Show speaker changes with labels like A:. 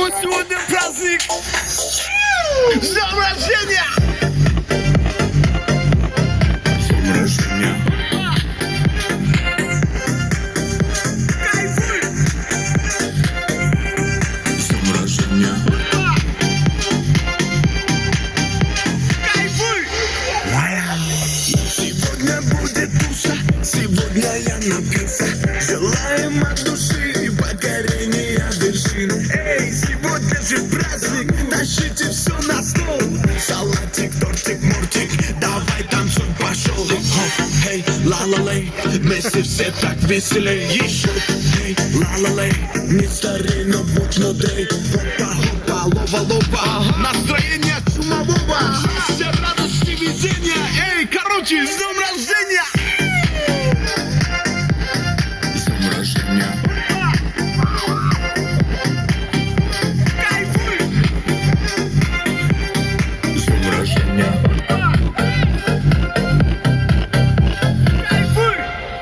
A: него сегодня праздник! С днем рождения! С днем рождения! Кайфуй! С днем рождения! Кайфуй! Сегодня будет туса, сегодня я напился. Желаем от души покорения вершин. Эй, сегодня же праздник, тащите все на стол. Салатик, тортик, мортик, давай танцуй, пошел. Эй, ла-ла-лей, вместе все так веселей. Еще, эй, ла-ла-лей, не старей, но будь мудрей. Хопа-хопа, лова-лова, настроение чумового. Счастья, радости, везения. Эй, короче, с днем рождения! С днем рождения! Кайфуй! С днем рождения!